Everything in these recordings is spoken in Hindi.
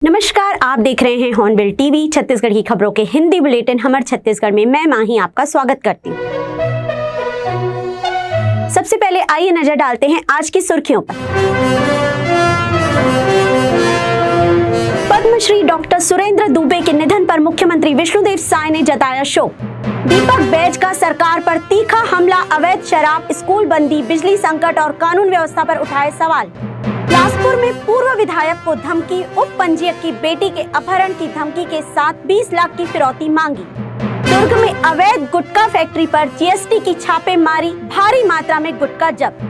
नमस्कार, आप देख रहे हैं हॉर्नबिल टीवी। छत्तीसगढ़ की खबरों के हिंदी बुलेटिन हमर छत्तीसगढ़ में मैं माही आपका स्वागत करती हूँ। सबसे पहले आइए नजर डालते हैं आज की सुर्खियों पर। पद्मश्री डॉक्टर सुरेंद्र दुबे के निधन पर मुख्यमंत्री विष्णुदेव साय ने जताया शोक। दीपक बैज का सरकार पर तीखा हमला, अवैध शराब, स्कूल बंदी, बिजली संकट और कानून व्यवस्था पर उठाए सवाल। बिलासपुर में पूर्व विधायक को धमकी, उप पंजीयक की बेटी के अपहरण की धमकी के साथ 20 लाख की फिरौती मांगी। दुर्ग में अवैध गुटखा फैक्ट्री पर जीएसटी की छापेमारी, भारी मात्रा में गुटखा जब्त।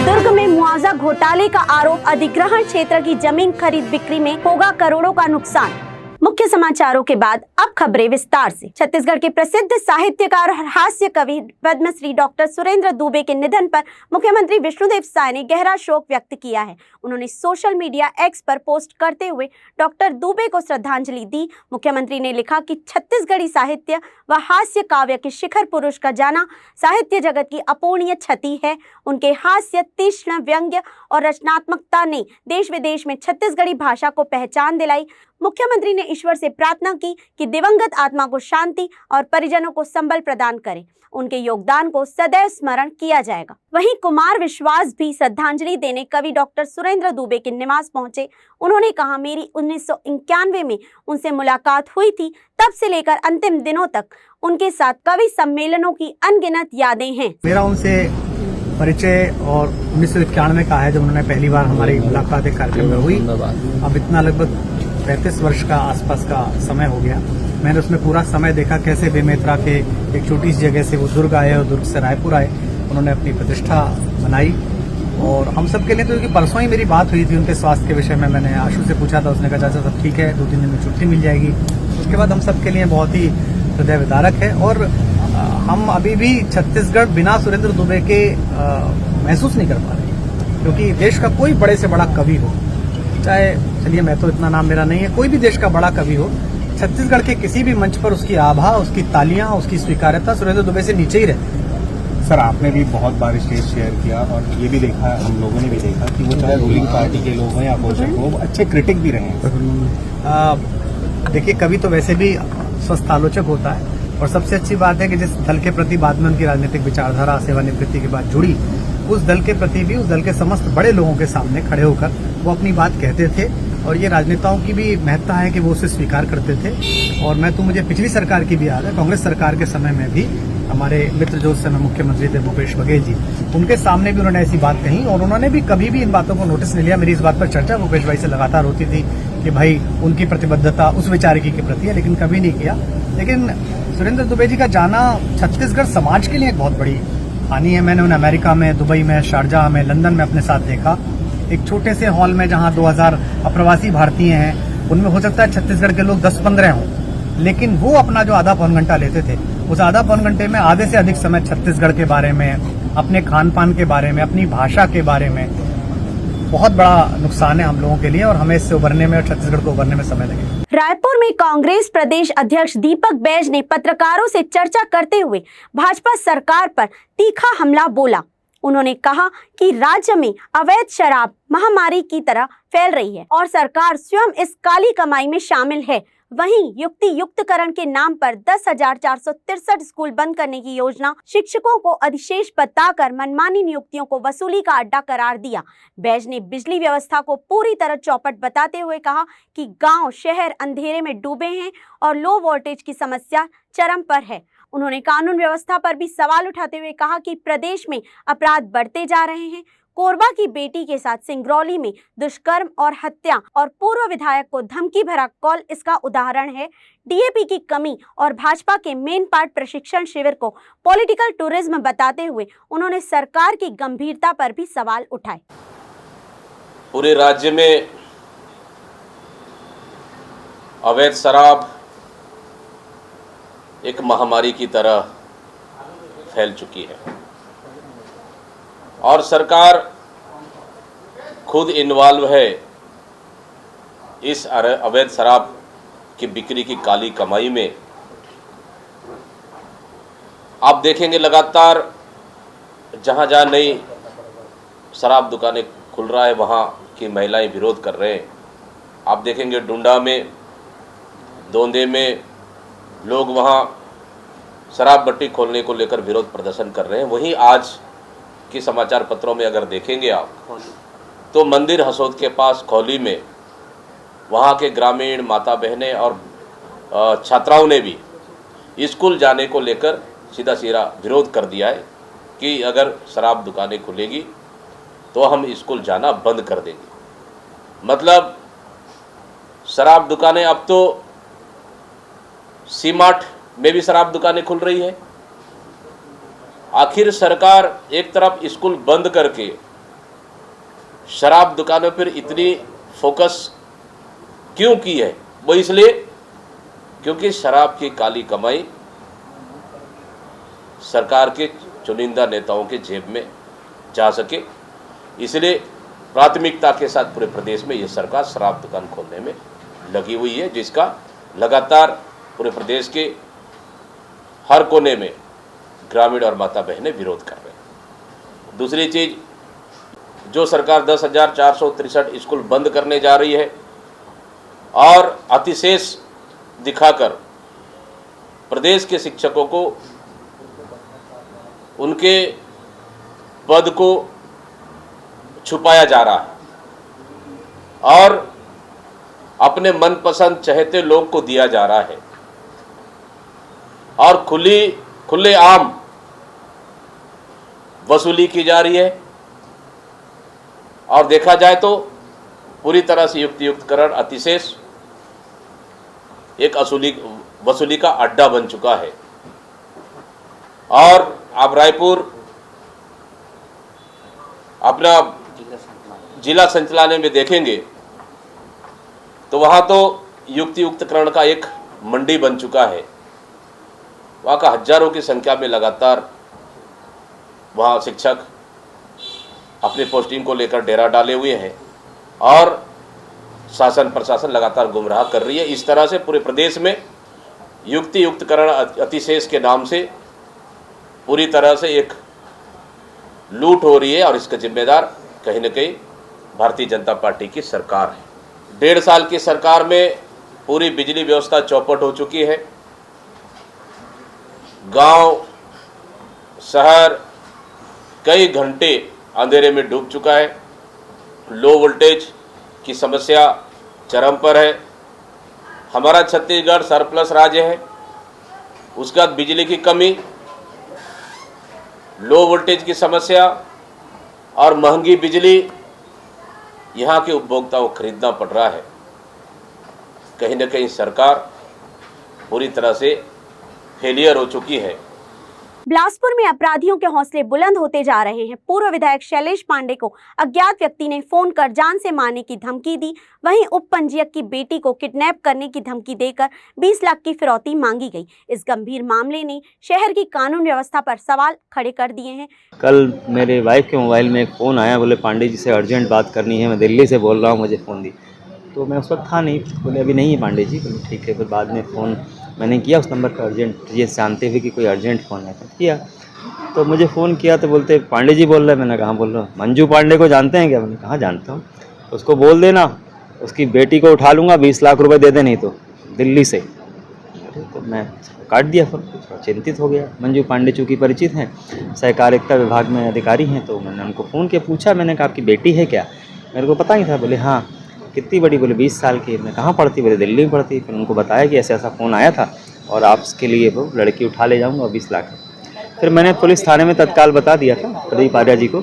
दुर्ग में मुआवजा घोटाले का आरोप, अधिग्रहण क्षेत्र की जमीन खरीद बिक्री में होगा करोड़ों का नुकसान। मुख्य समाचारों के बाद अब खबरें विस्तार से। छत्तीसगढ़ के प्रसिद्ध साहित्यकार और हास्य कवि पद्मश्री डॉक्टर सुरेंद्र दुबे के निधन पर मुख्यमंत्री विष्णुदेव साय ने गहरा शोक व्यक्त किया है। उन्होंने सोशल मीडिया एक्स पर पोस्ट करते हुए डॉक्टर दुबे को श्रद्धांजलि दी। मुख्यमंत्री ने लिखा कि छत्तीसगढ़ी साहित्य व हास्य काव्य के शिखर पुरुष का जाना साहित्य जगत की अपूर्णीय क्षति है। उनके हास्य, तीक्ष्ण व्यंग्य और रचनात्मकता ने देश विदेश में छत्तीसगढ़ी भाषा को पहचान दिलाई। मुख्यमंत्री ने ईश्वर से प्रार्थना की कि दिवंगत आत्मा को शांति और परिजनों को संबल प्रदान करे। उनके योगदान को सदैव स्मरण किया जाएगा। वहीं कुमार विश्वास भी श्रद्धांजलि देने कवि डॉक्टर सुरेंद्र दुबे के निवास पहुंचे। उन्होंने कहा, मेरी 1991 में उनसे मुलाकात हुई थी। तब से लेकर अंतिम दिनों तक उनके साथ कवि सम्मेलनों की अनगिनत यादें हैं। मेरा उनसे परिचय और 1991 का है, जब उन्होंने पहली बार हमारी मुलाकात एक कार्यक्रम में हुई। अब इतना लगभग 35 वर्ष का आसपास का समय हो गया। मैंने उसमें पूरा समय देखा कैसे बेमेतरा के एक छोटी सी जगह से वो दुर्ग आए और दुर्ग से रायपुर आए। उन्होंने अपनी प्रतिष्ठा बनाई और हम सब के लिए, तो क्योंकि परसों ही मेरी बात हुई थी उनके स्वास्थ्य के विषय में। मैंने आशु से पूछा था, उसने कहा चाचा सब ठीक है, 2-3 दिन में छुट्टी मिल जाएगी। उसके बाद हम सब के लिए बहुत ही हृदय विदारक है और हम अभी भी छत्तीसगढ़ बिना सुरेंद्र दुबे के महसूस नहीं कर पा रहे, क्योंकि देश का कोई बड़े से बड़ा कवि हो, चाहे, चलिए मैं तो इतना नाम मेरा नहीं है, कोई भी देश का बड़ा कवि हो, छत्तीसगढ़ के किसी भी मंच पर उसकी आभा, उसकी तालियां, उसकी स्वीकार्यता सुरेंद्र दुबे से नीचे ही रहती है। सर, आपने भी बहुत बार स्टेज शेयर किया और ये भी देखा, हम लोगों ने भी देखा कि वो चाहे रूलिंग पार्टी के लोग हों या अपोजिशन हो, अच्छे क्रिटिक भी रहे हैं। देखिए, कवि तो वैसे भी स्वस्थ आलोचक होता है और सबसे अच्छी बात है कि जिस दल के प्रति बाद में उनकी राजनीतिक विचारधारा सेवानिवृत्ति के बाद जुड़ी, उस दल के प्रति भी, उस दल के समस्त बड़े लोगों के सामने खड़े होकर वो अपनी बात कहते थे और ये राजनेताओं की भी महत्ता है कि वो उसे स्वीकार करते थे। और मैं तो, मुझे पिछली सरकार की भी याद है, कांग्रेस सरकार के समय में भी हमारे मित्र जो उस समय मुख्यमंत्री थे भूपेश बघेल जी, उनके सामने भी उन्होंने ऐसी बात कही और उन्होंने भी कभी भी इन बातों को नोटिस नहीं लिया। मेरी इस बात पर चर्चा भूपेश भाई से लगातार होती थी कि भाई उनकी प्रतिबद्धता उस विचारिकी के प्रति है, लेकिन कभी नहीं किया। लेकिन सुरेंद्र दुबे जी का जाना छत्तीसगढ़ समाज के लिए एक बहुत बड़ी हानि है। मैंने उन्हें अमेरिका में, दुबई में, शारजाह में, लंदन में अपने साथ देखा। एक छोटे से हॉल में जहां 2000 अप्रवासी भारतीय हैं, उनमें हो सकता है छत्तीसगढ़ के लोग 10-15 हों, लेकिन वो अपना जो आधा पौन घंटा लेते थे, उस आधा पौन घंटे में आधे से अधिक समय छत्तीसगढ़ के बारे में, अपने खान पान के बारे में, अपनी भाषा के बारे में। बहुत बड़ा नुकसान है हम लोगों के लिए और हमें इससे उभरने में और छत्तीसगढ़ को उभरने में समय लगेगा। रायपुर में कांग्रेस प्रदेश अध्यक्ष दीपक बैज ने पत्रकारों से चर्चा करते हुए भाजपा सरकार पर तीखा हमला बोला। उन्होंने कहा कि राज्य में अवैध शराब महामारी की तरह फैल रही है और सरकार स्वयं इस काली कमाई में शामिल है। वहीं युक्ति युक्तकरण के नाम पर 10,463 स्कूल बंद करने की योजना, शिक्षकों को अधिशेष बताकर मनमानी नियुक्तियों को वसूली का अड्डा करार दिया। बैज ने बिजली व्यवस्था को पूरी तरह चौपट बताते हुए कहा कि गांव शहर अंधेरे में डूबे हैं और लो वोल्टेज की समस्या चरम पर है। उन्होंने कानून व्यवस्था पर भी सवाल उठाते हुए कहा कि प्रदेश में अपराध बढ़ते जा रहे हैं। कोरबा की बेटी के साथ सिंगरौली में दुष्कर्म और हत्या और पूर्व विधायक को धमकी भरा कॉल इसका उदाहरण है। डीएपी की कमी और भाजपा के मेन पार्ट प्रशिक्षण शिविर को पॉलिटिकल टूरिज्म बताते हुए उन्होंने सरकार की गंभीरता पर भी सवाल उठाए। पूरे राज्य में अवैध शराब एक महामारी की तरह फैल चुकी है और सरकार खुद इन्वॉल्व है इस अवैध शराब की बिक्री की काली कमाई में। आप देखेंगे लगातार जहां जहां नई शराब दुकानें खुल रहा है, वहां की महिलाएं विरोध कर रहे हैं आप देखेंगे डुंडा में, दोंदे में लोग वहाँ शराब भट्टी खोलने को लेकर विरोध प्रदर्शन कर रहे हैं। वहीं आज के समाचार पत्रों में अगर देखेंगे आप तो मंदिर हसोद के पास खौली में वहाँ के ग्रामीण माता बहनें और छात्राओं ने भी स्कूल जाने को लेकर सीधा विरोध कर दिया है कि अगर शराब दुकानें खुलेगी तो हम स्कूल जाना बंद कर देंगे। मतलब शराब दुकानें, अब तो सीमार्ट में भी शराब दुकानें खुल रही है। आखिर सरकार एक तरफ स्कूल बंद करके शराब दुकानों पर इतनी फोकस क्यों की है? वो इसलिए क्योंकि शराब की काली कमाई सरकार के चुनिंदा नेताओं के जेब में जा सके, इसलिए प्राथमिकता के साथ पूरे प्रदेश में ये सरकार शराब दुकान खोलने में लगी हुई है, जिसका लगातार पूरे प्रदेश के हर कोने में ग्रामीण और माता बहनें विरोध कर रहे हैं। दूसरी चीज़, जो सरकार 10,463 स्कूल बंद करने जा रही है और अतिशेष दिखाकर प्रदेश के शिक्षकों को उनके पद को छुपाया जा रहा है और अपने मनपसंद चहेते लोग को दिया जा रहा है और खुले आम वसूली की जा रही है। और देखा जाए तो पूरी तरह से युक्तियुक्तकरण अतिशेष एक वसूली का अड्डा बन चुका है। और आप रायपुर अपना जिला संचालनालय में देखेंगे तो वहाँ तो युक्तियुक्तकरण का एक मंडी बन चुका है। वहाँ का हजारों की संख्या में लगातार वहाँ शिक्षक अपनी पोस्टिंग को लेकर डेरा डाले हुए हैं और शासन प्रशासन लगातार गुमराह कर रही है। इस तरह से पूरे प्रदेश में युक्तियुक्तकरण अतिशेष के नाम से पूरी तरह से एक लूट हो रही है और इसका जिम्मेदार कहीं न कहीं भारतीय जनता पार्टी की सरकार है। 1.5 साल की सरकार में पूरी बिजली व्यवस्था चौपट हो चुकी है। गांव शहर कई घंटे अंधेरे में डूब चुका है। लो वोल्टेज की समस्या चरम पर है। हमारा छत्तीसगढ़ सरप्लस राज्य है, उसके बाद बिजली की कमी, लो वोल्टेज की समस्या और महंगी बिजली यहाँ के उपभोक्ताओं को खरीदना पड़ रहा है। कहीं न कहीं सरकार पूरी तरह से फेलियर हो चुकी है। बिलासपुर में अपराधियों के हौसले बुलंद होते जा रहे हैं। पूर्व विधायक शैलेश पांडे को अज्ञात व्यक्ति ने फोन कर जान से मारने की धमकी दी। वहीं उप पंजीयक की बेटी को किडनैप करने की धमकी देकर 20 लाख की फिरौती मांगी गई। इस गंभीर मामले ने शहर की कानून व्यवस्था पर सवाल खड़े कर दिए हैं। कल मेरे वाइफ के मोबाइल में एक फ़ोन आया, बोले पांडे जी से अर्जेंट बात करनी है, मैं दिल्ली से बोल रहा हूँ, मुझे फ़ोन दी। तो मैं उस वक्त था नहीं, बोले अभी नहीं है पांडे जी। बोले ठीक है। फिर बाद में फ़ोन मैंने किया उस नंबर पर अर्जेंट, ये जानते हुए कि कोई अर्जेंट फ़ोन है तो किया। तो मुझे फ़ोन किया तो बोलते पांडे जी बोल रहे हैं। मैंने कहाँ बोल रहा हूँ? मंजू पांडे को जानते हैं क्या? मैंने कहाँ जानता हूँ। उसको बोल देना उसकी बेटी को उठा लूँगा, 20 लाख रुपए दे दे नहीं तो दिल्ली से। तो मैं काट दिया फ़ोन, चिंतित हो गया। मंजू पांडे चूँकि परिचित हैं, सहकारिता विभाग में अधिकारी हैं, तो मैंने उनको फ़ोन किया, पूछा, मैंने कहा आपकी बेटी है क्या? मेरे को पता नहीं था। बोले हाँ। कितनी बड़ी? बोले 20 साल की। मैं कहाँ पढ़ती? बोले दिल्ली में पढ़ती। फिर उनको बताया कि ऐसा ऐसा फ़ोन आया था और आपके लिए वो लड़की उठा ले जाऊँगा 20 लाख। फिर मैंने पुलिस थाने में तत्काल बता दिया था प्रदीप आर्या जी को,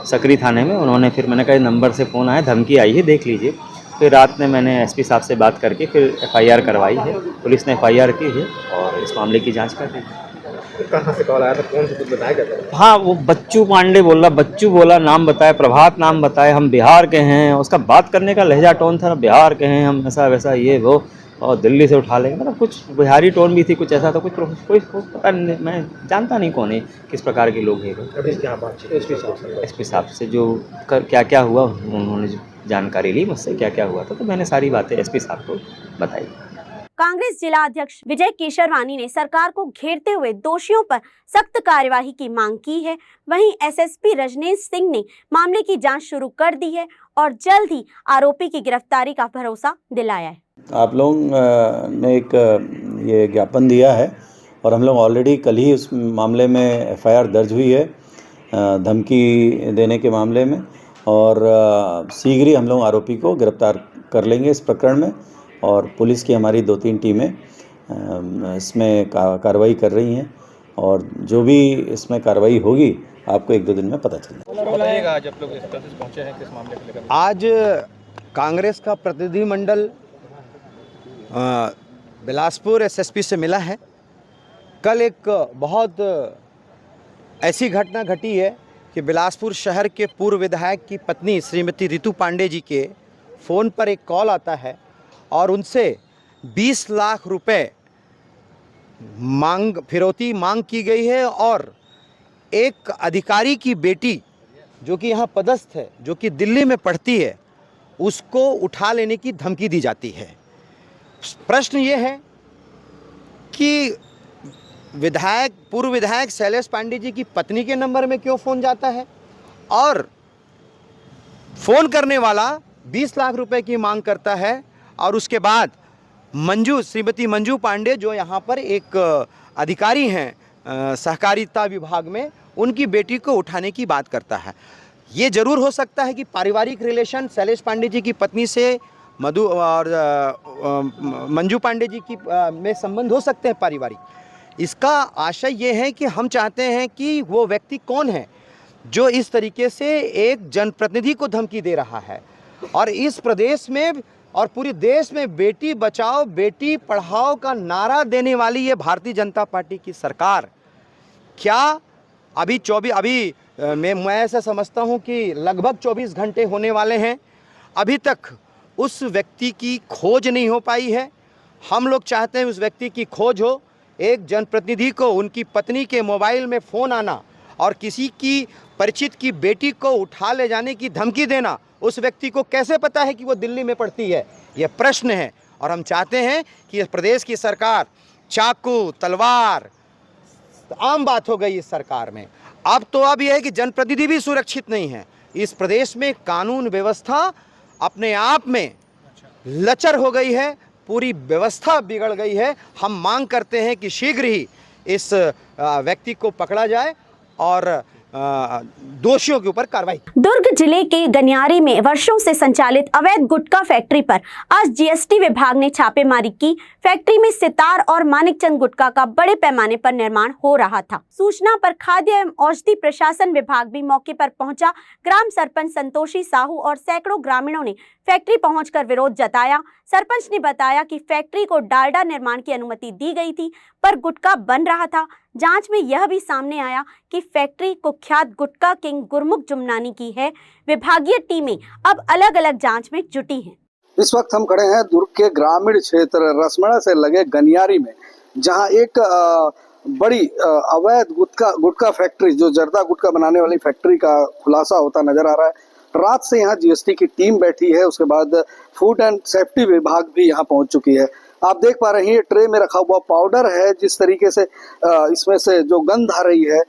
सकरी थाने में। उन्होंने फिर मैंने कहा नंबर से फ़ोन आया, धमकी आई है, देख लीजिए। फिर रात में मैंने एसपी साहब से बात करके फिर FIR करवाई है। पुलिस ने FIR की है और इस मामले की जाँच कर रही है। कहाँ से कॉल आया था, कौन से कुछ बताया क्या? हाँ, वो बच्चू पांडे बोला, बच्चू बोला, नाम बताया, प्रभात नाम बताया, हम बिहार के हैं। उसका बात करने का लहजा टोन था, बिहार के हैं हम, ऐसा वैसा ये वो, और दिल्ली से उठा लेंगे। मतलब कुछ बिहारी टोन भी थी, कुछ ऐसा था, कुछ कोई पता नहीं, मैं जानता नहीं कौन है, किस प्रकार के लोग हैं। अभी क्या बात है एसपी साहब से जो क्या क्या हुआ उन्होंने जानकारी ली मुझसे, क्या क्या हुआ था, तो मैंने सारी बातें एसपी साहब को बताई। कांग्रेस जिला अध्यक्ष विजय केशरवानी ने सरकार को घेरते हुए दोषियों पर सख्त कार्यवाही की मांग की है। वहीं एसएसपी रजनीश सिंह ने मामले की जांच शुरू कर दी है और जल्द ही आरोपी की गिरफ्तारी का भरोसा दिलाया है। आप लोग ने एक ये ज्ञापन दिया है और हम लोग ऑलरेडी कल ही उस मामले में एफआईआर दर्ज हुई है धमकी देने के मामले में, और शीघ्र ही हम लोग आरोपी को गिरफ्तार कर लेंगे इस प्रकरण में। और पुलिस की हमारी 2-3 टीमें इसमें कार्रवाई कर रही हैं और जो भी इसमें कार्रवाई होगी आपको 1-2 दिन में पता चलेगा। आज आप लोग इस तक पहुंचे हैं, किस मामले को लेकर? आज कांग्रेस का प्रतिनिधिमंडल बिलासपुर एसएसपी से मिला है। कल एक बहुत ऐसी घटना घटी है कि बिलासपुर शहर के पूर्व विधायक की पत्नी श्रीमती रितु पांडे जी के फ़ोन पर एक कॉल आता है और उनसे 20 लाख रुपए फिरौती मांग की गई है और एक अधिकारी की बेटी जो कि यहाँ पदस्थ है, जो कि दिल्ली में पढ़ती है, उसको उठा लेने की धमकी दी जाती है। प्रश्न ये है कि पूर्व विधायक शैलेश पांडे जी की पत्नी के नंबर में क्यों फ़ोन जाता है और फ़ोन करने वाला 20 लाख रुपए की मांग करता है और उसके बाद श्रीमती मंजू पांडे जो यहाँ पर एक अधिकारी हैं सहकारिता विभाग में, उनकी बेटी को उठाने की बात करता है। ये ज़रूर हो सकता है कि पारिवारिक रिलेशन शैलेश पांडे जी की पत्नी से मधु और मंजू पांडे जी की में संबंध हो सकते हैं पारिवारिक। इसका आशय ये है कि हम चाहते हैं कि वो व्यक्ति कौन है जो इस तरीके से एक जनप्रतिनिधि को धमकी दे रहा है। और इस प्रदेश में और पूरे देश में बेटी बचाओ बेटी पढ़ाओ का नारा देने वाली ये भारतीय जनता पार्टी की सरकार क्या अभी मैं ऐसा समझता हूँ कि लगभग 24 घंटे होने वाले हैं, अभी तक उस व्यक्ति की खोज नहीं हो पाई है। हम लोग चाहते हैं उस व्यक्ति की खोज हो। एक जनप्रतिनिधि को उनकी पत्नी के मोबाइल में फ़ोन आना और किसी की परिचित की बेटी को उठा ले जाने की धमकी देना, उस व्यक्ति को कैसे पता है कि वो दिल्ली में पढ़ती है? यह प्रश्न है। और हम चाहते हैं कि इस प्रदेश की सरकार चाकू तलवार आम बात हो गई इस सरकार में। अब यह है कि जनप्रतिनिधि भी सुरक्षित नहीं है। इस प्रदेश में कानून व्यवस्था अपने आप में लचर हो गई है, पूरी व्यवस्था बिगड़ गई है। हम मांग करते हैं कि शीघ्र ही इस व्यक्ति को पकड़ा जाए और दोषियों के ऊपर कार्रवाई। दुर्ग जिले के गनियारी में वर्षों से संचालित अवैध गुटखा फैक्ट्री पर आज जीएसटी विभाग ने छापेमारी की। फैक्ट्री में सितार और मानिकचंद गुटखा का बड़े पैमाने पर निर्माण हो रहा था। सूचना पर खाद्य एवं औषधि प्रशासन विभाग भी मौके पर पहुंचा। ग्राम सरपंच संतोषी साहू और सैकड़ों ग्रामीणों ने फैक्ट्री पहुंचकर विरोध जताया। सरपंच ने बताया कि फैक्ट्री को डालडा निर्माण की अनुमति दी गई थी, पर गुटखा बन रहा था। जांच में यह भी सामने आया कि फैक्ट्री कुख्यात गुटखा किंग गुरमुख जुमनानी की है। विभागीय टीमें अब अलग अलग जांच में जुटी हैं। इस वक्त हम खड़े हैं दुर्ग के ग्रामीण क्षेत्र रसमड़ा से लगे गनियारी में, जहां एक बड़ी अवैध गुटखा फैक्ट्री, जो जर्दा गुटखा बनाने वाली फैक्ट्री का खुलासा होता नजर आ रहा है। रात से यहाँ जीएसटी की टीम बैठी है, उसके बाद फूड एंड सेफ्टी विभाग भी यहाँ पहुंच चुकी है। आप देख पा रहे हैं ट्रे में रखा हुआ पाउडर है, जिस तरीके से इसमें से जो गंध आ रही है,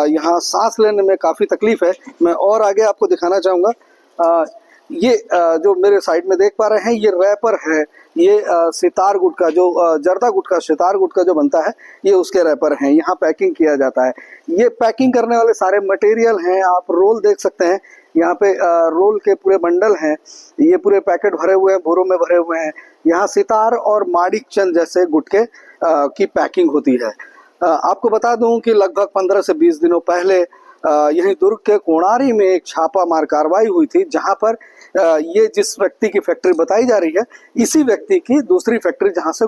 यहाँ सांस लेने में काफी तकलीफ है। मैं और आगे आपको दिखाना चाहूंगा। ये जो मेरे साइड में देख पा रहे हैं, ये रैपर है। ये सितार गुटखा, जो जर्दा गुटखा सितार गुटखा जो बनता है, ये उसके रैपर हैं। यहाँ पैकिंग किया जाता है। ये पैकिंग करने वाले सारे मटेरियल हैं। आप रोल देख सकते हैं, यहाँ पे रोल के पूरे बंडल हैं। ये पूरे पैकेट भरे हुए हैं, बोरों में भरे हुए हैं। यहाँ सितार और माणिकचंद जैसे गुटके की पैकिंग होती है। आपको बता दूं कि लगभग 15 से 20 दिनों पहले यहीं दुर्ग के कोणारी में एक छापामार कार्रवाई हुई थी, जहां पर ये जिस व्यक्ति की फैक्ट्री बताई जा रही है, इसी व्यक्ति की दूसरी फैक्ट्री जहां से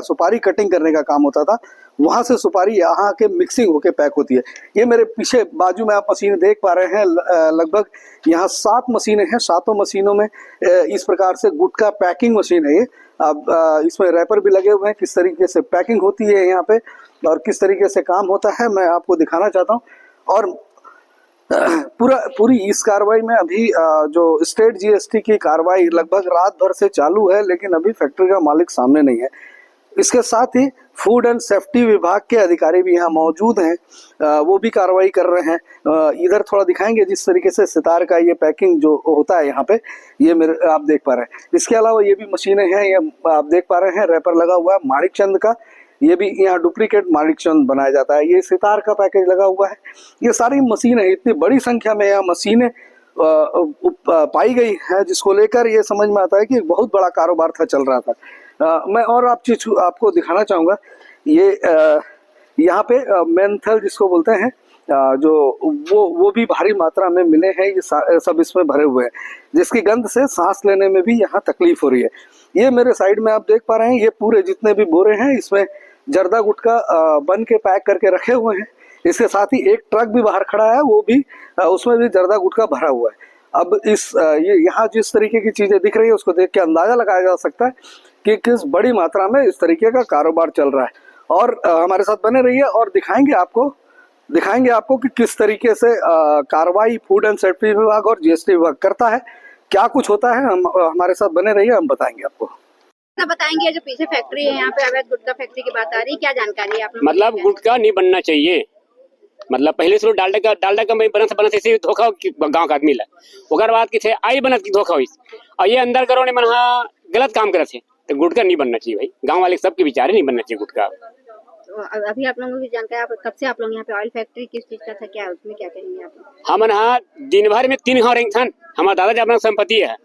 सुपारी कटिंग करने का काम होता था, वहां से सुपारी यहाँ के मिक्सिंग होके पैक होती है। ये मेरे पीछे बाजू में आप मशीन देख पा रहे हैं। लगभग यहाँ 7 मशीनें हैं। 7 मशीनों में इस प्रकार से गुटखा पैकिंग मशीन है ये। अब इसमें रैपर भी लगे हुए हैं। किस तरीके से पैकिंग होती है यहाँ पे और किस तरीके से काम होता है, मैं आपको दिखाना चाहता हूँ। और पूरी इस कार्रवाई में अभी जो स्टेट जीएसटी की कार्रवाई लगभग रात भर से चालू है, लेकिन अभी फैक्ट्री का मालिक सामने नहीं है। इसके साथ ही फूड एंड सेफ्टी विभाग के अधिकारी भी यहाँ मौजूद हैं, वो भी कार्रवाई कर रहे हैं। इधर थोड़ा दिखाएंगे जिस तरीके से सितार का ये पैकिंग जो होता है यहाँ पे, ये मेरे आप देख पा रहे हैं। इसके अलावा ये भी मशीनें हैं, ये आप देख पा रहे हैं रैपर लगा हुआ है माणिकचंद का, ये भी यहाँ डुप्लीकेट माणिकचंद बनाया जाता है। ये सितार का पैकेज लगा हुआ है। ये सारी मशीनें, इतनी बड़ी संख्या में यहाँ मशीनें पाई गई है, जिसको लेकर ये समझ में आता है कि बहुत बड़ा कारोबार था चल रहा था। मैं और आपको दिखाना चाहूँगा, ये यहाँ पे मेंथल जिसको बोलते हैं, जो वो भी भारी मात्रा में मिले हैं। ये सब इसमें भरे हुए हैं, जिसकी गंध से सांस लेने में भी यहाँ तकलीफ हो रही है। ये मेरे साइड में आप देख पा रहे हैं, ये पूरे जितने भी बोरे हैं इसमें जर्दा गुटखा बन के पैक करके रखे हुए हैं। इसके साथ ही एक ट्रक भी बाहर खड़ा है, वो भी उसमें भी जर्दा गुटखा भरा हुआ है। अब ये यहाँ जिस तरीके की चीजें दिख रही है उसको देख के अंदाजा लगाया जा सकता है कि किस बड़ी मात्रा में इस तरीके का कारोबार चल रहा है। और हमारे साथ बने रहिए और दिखाएंगे आपको कि किस तरीके से कार्रवाई फूड एंड सेफ्टी विभाग और जीएसटी विभाग करता है, क्या कुछ होता है। हमारे साथ बने रहिए, हम बताएंगे आपको। बताएंगे जो पीछे फैक्ट्री है, यहाँ पे अवैध गुटखा फैक्ट्री की बात आ रही है, क्या जानकारी है आप लोगों को? मतलब गुटखा नहीं बनना चाहिए, मतलब पहले से डालडा का बनत ऐसे धोखा गांव का आदमी ला ओकर बाद किथे आई बनत की धोखा हुई और ये अंदर करो ने मन गलत काम करे थे, तो गुटखा नहीं बनना चाहिए भाई। गांव वाले सबके विचार नहीं बनना चाहिए गुटखा। तो अभी आप लोगों की जानकारी, कब से आप लोग यहाँ पे ऑयल फैक्ट्री किस चीज का था, क्या उसमें क्या करेंगे आप? हम दिन भर में 3 घाव रेंग थन, हमारा दादा जब संपत्ति है।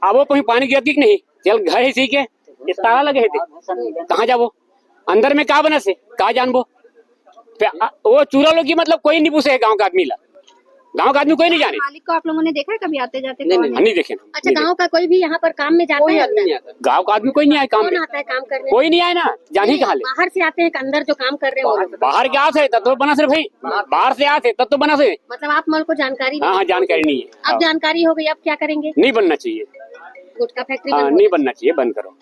अब वो कहीं पानी गिरती कि नहीं, चल घर ही सीखे इस ताला लगे थे, कहाँ जाबो अंदर में का बना से कहा जानबो। वो चूरा लोग की मतलब कोई नहीं पूछे गांव का आदमी ला, गांव का आदमी कोई नहीं जाने। मालिक को आप लोगों ने देखा है कभी आते जाते? नहीं देखे। अच्छा, गांव का कोई भी यहाँ पर काम में जाता है? गांव का आदमी कोई नहीं आया काम में। आता है काम करने? कोई नहीं आया ना, जाने कहा बाहर से आते हैं, अंदर जो काम कर रहे हैं बाहर क्या थे तब तो बना से भाई, बाहर से आते तब तो बना से। मतलब आप मल को जानकारी? हाँ जानकारी नहीं है। अब जानकारी हो गई, अब क्या करेंगे? नहीं बनना चाहिए गुटखा फैक्ट्री नहीं बनना चाहिए, बंद करो।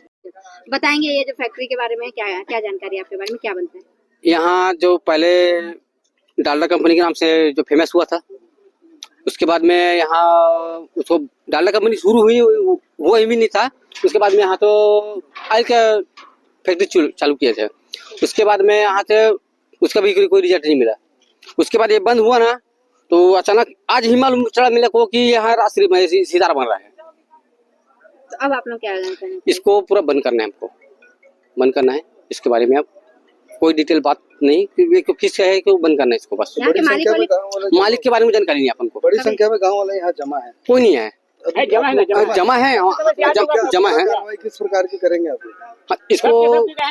बताएंगे ये जो फैक्ट्री के बारे में क्या जानकारी आपके बारे में, क्या बनता है यहाँ? जो पहले डालडा कंपनी के नाम से जो फेमस हुआ था, उसके बाद में यहाँ उसको डालडा कंपनी शुरू हुई वो ही भी नहीं था। उसके बाद में यहाँ तो ऑयल का फैक्ट्री चालू किए थे। उसके बाद में यहाँ से उसका भी कोई रिजल्ट नहीं मिला। उसके बाद ये बंद हुआ ना, तो अचानक आज ही मालूम चला मिला को कि यहाँ राष्ट्रीय सितारा बन रहा है। तो अब आप लोग क्या जानते हैं? इसको पूरा बंद करना है, हमको बंद करना है। इसके बारे में अब कोई डिटेल बात नहीं, किस है कि बंद करना है इसको बस। मालिक के बारे में जानकारी नहीं अपन को। बड़ी संख्या में गांव वाले यहाँ जमा है? कोई नहीं है, जमा है। किस प्रकार की करेंगे आप? इसको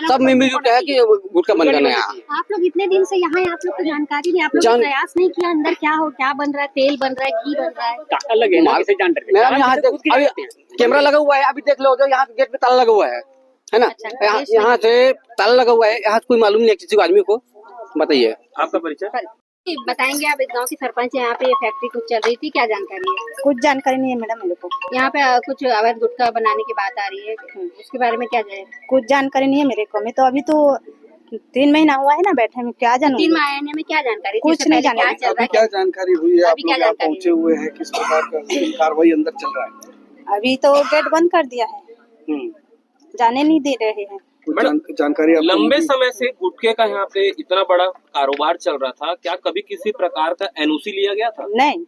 सब में मिलजुल है कि गुटखा बंद करना है। आप लोग इतने दिन से यहाँ है, आप लोग को जानकारी नहीं, आप लोग प्रयास नहीं किया अंदर क्या बन रहा है, तेल बन रहा है, घी बन रहा है? मैम यहाँ अभी कैमरा लगा हुआ है, अभी देख लो, जो यहाँ गेट पे ताला लगा हुआ है ना? यहाँ से ताला लगा हुआ है, यहाँ कोई मालूम नहीं किसी आदमी को। बताइए आपका परिचय बताएंगे। आप इस गांव की सरपंच है, यहाँ पे ये फैक्ट्री कुछ चल रही थी, क्या जानकारी है? कुछ जानकारी नहीं है मैडम मेरे को। यहाँ पे कुछ अवैध गुटखा बनाने की बात आ रही है, उसके बारे में क्या जाए? कुछ जानकारी नहीं है मेरे को। मैं तो अभी तो 3 महीना हुआ है ना बैठे में, क्या जानूँ? 3 महीने में क्या जानकारी? कुछ नहीं जानकारी। क्या जानकारी हुई है? आप लोग यहाँ पहुँचे हुए हैं, किस प्रकार का कार्रवाई अंदर चल रहा है? अभी तो गेट बंद कर दिया है, जाने नहीं दे रहे हैं। जानकारी लंबे समय से गुटखे का यहाँ पे इतना बड़ा कारोबार चल रहा था, क्या कभी किसी प्रकार का एनओसी लिया गया था? नहीं।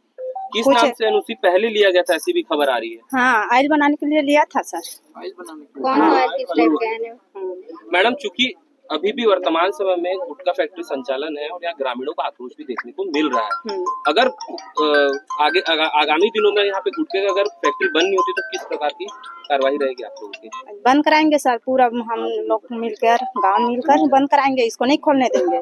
किस नाम से एनओसी पहले लिया गया था, ऐसी भी खबर आ रही है? हाँ, ऑयल बनाने के लिए लिया था सर। ऑयल बनाने के लिए? कौन ऑयल किस टाइप का है? मैडम, चूंकि अभी भी वर्तमान समय में गुटखा फैक्ट्री संचालन है और यहाँ ग्रामीणों का आक्रोश भी देखने को मिल रहा है। अगर आगामी दिनों में यहाँ पे गुटखे का अगर फैक्ट्री बंद नहीं होती तो किस प्रकार की कार्रवाई रहेगी आप लोगों की? बंद कराएंगे सर, पूरा हम लोग मिलकर, गांव मिलकर बंद कराएंगे, इसको नहीं खोलने देंगे।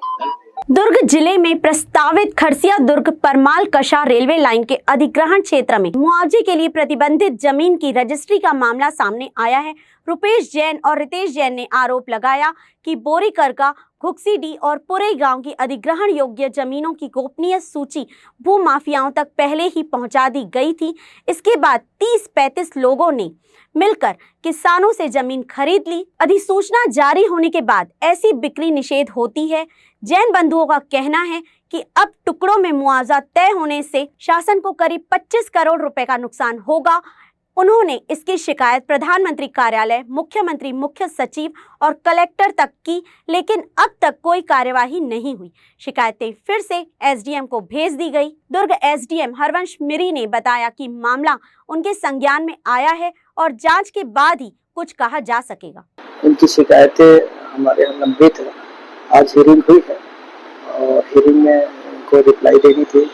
दुर्ग जिले में प्रस्तावित खरसिया दुर्ग परमाल कशा रेलवे लाइन के अधिग्रहण क्षेत्र में मुआवजे के लिए प्रतिबंधित जमीन की रजिस्ट्री का मामला सामने आया है। रुपेश जैन और रितेश जैन ने आरोप लगाया कि बोरीकरका, घुक्सीडी और पुरई गांव की अधिग्रहण योग्य जमीनों की गोपनीय सूची भू माफियाओं तक पहले ही पहुंचा दी गई थी। इसके बाद 30-35 लोगों ने मिलकर किसानों से जमीन खरीद ली। अधिसूचना जारी होने के बाद ऐसी बिक्री निषेध होती है। जैन बंधुओं का कहना है कि अब टुकड़ों में मुआवजा तय होने से शासन को करीब 25 करोड़ रुपए का नुकसान होगा। उन्होंने इसकी शिकायत प्रधानमंत्री कार्यालय, मुख्यमंत्री, मुख्य सचिव और कलेक्टर तक की, लेकिन अब तक कोई कार्यवाही नहीं हुई। शिकायतें फिर से एसडीएम को भेज दी गई। दुर्ग एसडीएम हरवंश मिरी ने बताया कि मामला उनके संज्ञान में आया है और जांच के बाद ही कुछ कहा जा सकेगा। उनकी शिकायतें हमारे यहाँ लंबित है। आज हियरिंग हुई है और हियरिंग में उनको रिप्लाई देनी थी,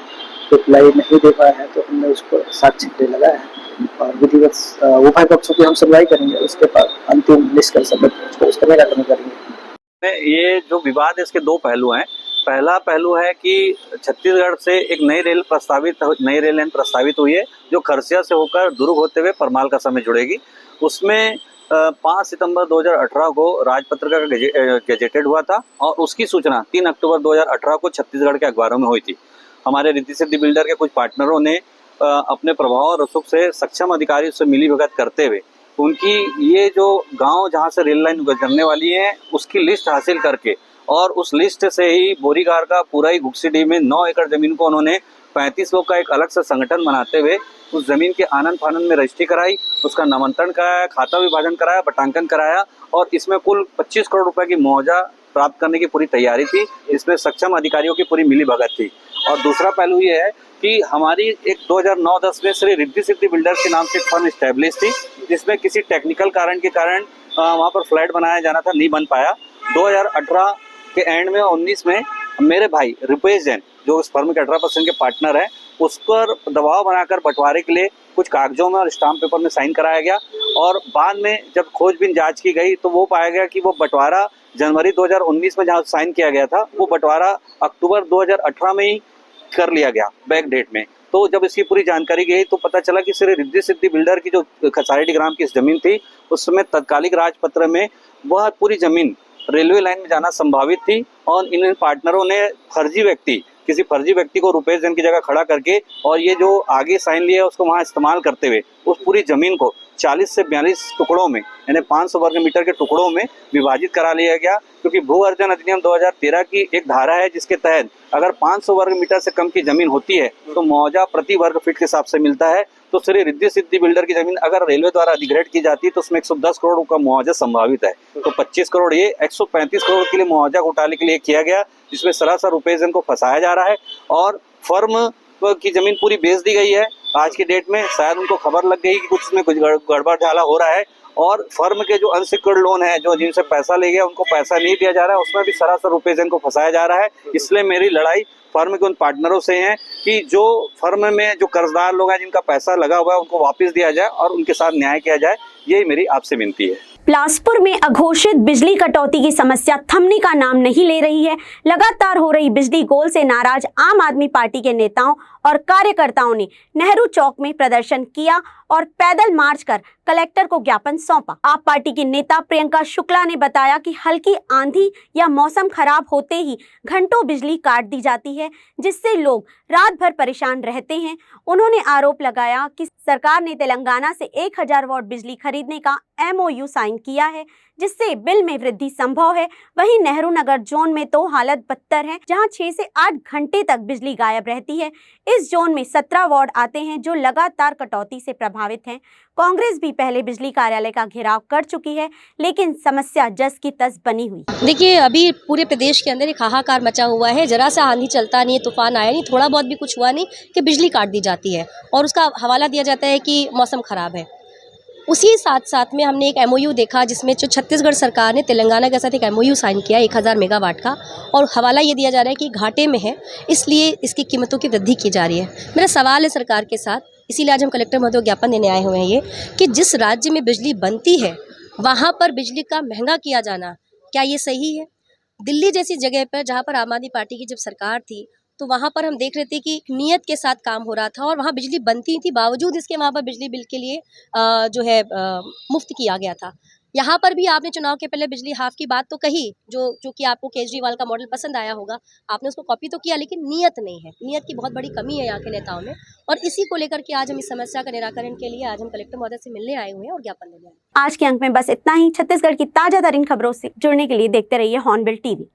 रिप्लाई नहीं दे पाए हैं तो हमने उसको साक्ष्य पे लगाया है और विधिवत उभय पक्षों की हम सुनवाई करेंगे। उसके बाद अंतिम निष्कर्ष उस करने का काम करेंगे। ये जो विवाद है इसके दो पहलू हैं। पहला पहलू है कि छत्तीसगढ़ से एक नई रेल लाइन प्रस्तावित हुई है जो खरसिया से होकर दुर्ग होते हुए परमाल का समय जुड़ेगी। उसमें 5 सितंबर 2018 को राजपत्र का गजेटेड हुआ था और उसकी सूचना 3 अक्टूबर 2018 को छत्तीसगढ़ के अखबारों में हुई थी। हमारे रिद्धि सिद्धि बिल्डर के कुछ पार्टनरों ने अपने प्रभाव और रसूख से सक्षम अधिकारी से मिली भगत करते हुए उनकी ये जो गांव जहां से रेल लाइन गुजरने वाली है उसकी लिस्ट हासिल करके और उस लिस्ट से ही बोरीगार का पूरा ही घुक्सीडीह में 9 एकड़ जमीन को उन्होंने 35 लोग का एक अलग से संगठन बनाते हुए उस जमीन के आनंद फानंद में रजिस्ट्री कराई, उसका नामांतरण कराया, खाता विभाजन कराया, बटांकन कराया और इसमें कुल 25 करोड़ रुपए की मुआवजा प्राप्त करने की पूरी तैयारी थी। इसमें सक्षम अधिकारियों की पूरी मिली भगत थी। और दूसरा पहलू ये है कि हमारी एक 2009-10 में श्री रिद्धि सिद्धि बिल्डर्स के नाम से एक फर्म स्टैब्लिश थी जिसमें किसी टेक्निकल कारण के कारण वहाँ पर फ्लैट बनाया जाना था, नहीं बन पाया। 2018 के एंड में 19 में मेरे भाई रुपेश जैन जो उस फर्म के 18% के पार्टनर हैं उस पर दबाव बनाकर बंटवारे के लिए कुछ कागजों में और स्टाम्प पेपर में साइन कराया गया और बाद में जब खोजबीन जांच की गई तो वो पाया गया कि वो बंटवारा जनवरी 2019 में जहाँ साइन किया गया था वो बंटवारा अक्टूबर 2018 में ही कर लिया गया बैक डेट में। तो जब इसकी पूरी जानकारी गई तो पता चला कि श्री रिद्धि सिद्धि बिल्डर की जो खसारीडी ग्राम की जमीन थी उसमें तत्कालिक राजपत्र में वह पूरी जमीन रेलवे लाइन में जाना संभावित थी और इन पार्टनरों ने किसी फर्जी व्यक्ति को रुपेश जैन की जगह खड़ा करके और ये जो आगे साइन लिया उसको वहां इस्तेमाल करते हुए उस पूरी जमीन को 40 से 42 टुकड़ों में यानी 500 वर्ग मीटर के टुकड़ों में विभाजित करा लिया गया, क्योंकि भू अर्जन अधिनियम 2013 की एक धारा है जिसके तहत अगर 500 वर्ग मीटर से कम की जमीन होती है तो मुआवजा प्रति वर्ग फीट के हिसाब से मिलता है। तो श्री रिद्धि सिद्धि बिल्डर की जमीन अगर रेलवे द्वारा अधिग्रहित की जाती है तो उसमें 110 करोड़ का मुआवजा संभावित है। तो 25 करोड़ ये 135 करोड़ के लिए मुआवजा घोटाले के लिए किया गया, जिसमें सरासर रुपेश जैन को फंसाया जा रहा है और फर्म की जमीन पूरी बेच दी गई है। आज की डेट में शायद उनको खबर लग गई कि कुछ इसमें कुछ गड़बड़ झाला हो रहा है और फर्म के जो अनसिक्योर्ड लोन है जो जिनसे पैसा ले गया उनको पैसा नहीं दिया जा रहा है, उसमें भी सरासर रुपेश जैन को फंसाया जा रहा है। इसलिए मेरी लड़ाई फर्म के उन पार्टनरों से है कि जो फर्म में जो कर्जदार लोग हैं जिनका पैसा लगा हुआ है उनको वापस दिया जाए और उनके साथ न्याय किया जाए, यही मेरी आपसे विनती है। बिलासपुर में अघोषित बिजली कटौती की समस्या थमने का नाम नहीं ले रही है। लगातार हो रही बिजली गोल से नाराज आम आदमी पार्टी के नेताओं और कार्यकर्ताओं ने नेहरू चौक में प्रदर्शन किया और पैदल मार्च कर कलेक्टर को ज्ञापन सौंपा। आप पार्टी की नेता प्रियंका शुक्ला ने बताया कि हल्की आंधी या मौसम खराब होते ही घंटों बिजली काट दी जाती है, जिससे लोग रात भर परेशान रहते हैं। उन्होंने आरोप लगाया कि सरकार ने तेलंगाना से 1000 वॉट बिजली खरीदने का MOU साइन किया है, जिससे बिल में वृद्धि संभव है। वहीं नेहरू नगर जोन में तो हालत बदतर है, जहां 6 से 8 घंटे तक बिजली गायब रहती है। इस जोन में 17 वार्ड आते हैं जो लगातार कटौती से प्रभावित हैं। कांग्रेस भी पहले बिजली कार्यालय का घेराव कर चुकी है, लेकिन समस्या जस की तस बनी हुई। देखिए, अभी पूरे प्रदेश के अंदर एक हाहाकार मचा हुआ है। जरा सा आंधी चलता नहीं, तूफान आया नहीं, थोड़ा बहुत भी कुछ हुआ नहीं कि बिजली काट दी जाती है और उसका हवाला दिया जाता है कि मौसम खराब है। उसी साथ साथ में हमने एक MOU देखा जिसमें जो छत्तीसगढ़ सरकार ने तेलंगाना के साथ एक MOU साइन किया 1000 मेगावाट का, और हवाला ये दिया जा रहा है कि घाटे में है, इसलिए इसकी कीमतों की वृद्धि की जा रही है। मेरा सवाल है सरकार के साथ, इसीलिए आज हम कलेक्टर महोदय को ज्ञापन देने आए हुए हैं ये कि जिस राज्य में बिजली बनती है वहाँ पर बिजली का महंगा किया जाना, क्या ये सही है? दिल्ली जैसी जगह पर जहाँ पर आम आदमी पार्टी की जब सरकार थी तो वहाँ पर हम देख रहे थे कि नियत के साथ काम हो रहा था और वहाँ बिजली बनती थी, बावजूद इसके वहाँ पर बिजली बिल के लिए जो है मुफ्त किया गया था। यहाँ पर भी आपने चुनाव के पहले बिजली हाफ की बात तो कही, जो कि आपको केजरीवाल का मॉडल पसंद आया होगा, आपने उसको कॉपी तो किया, लेकिन नियत नहीं है। नियत की बहुत बड़ी कमी है यहाँ के नेताओं में, और इसी को लेकर के आज हम इस समस्या का निराकरण के लिए आज हम कलेक्टर महोदय से मिलने आए हुए हैं और ज्ञापन देने आए। आज के अंक में बस इतना ही। छत्तीसगढ़ की ताजा तरीन खबरों से जुड़ने के लिए देखते रहिए हॉर्नबिल TV।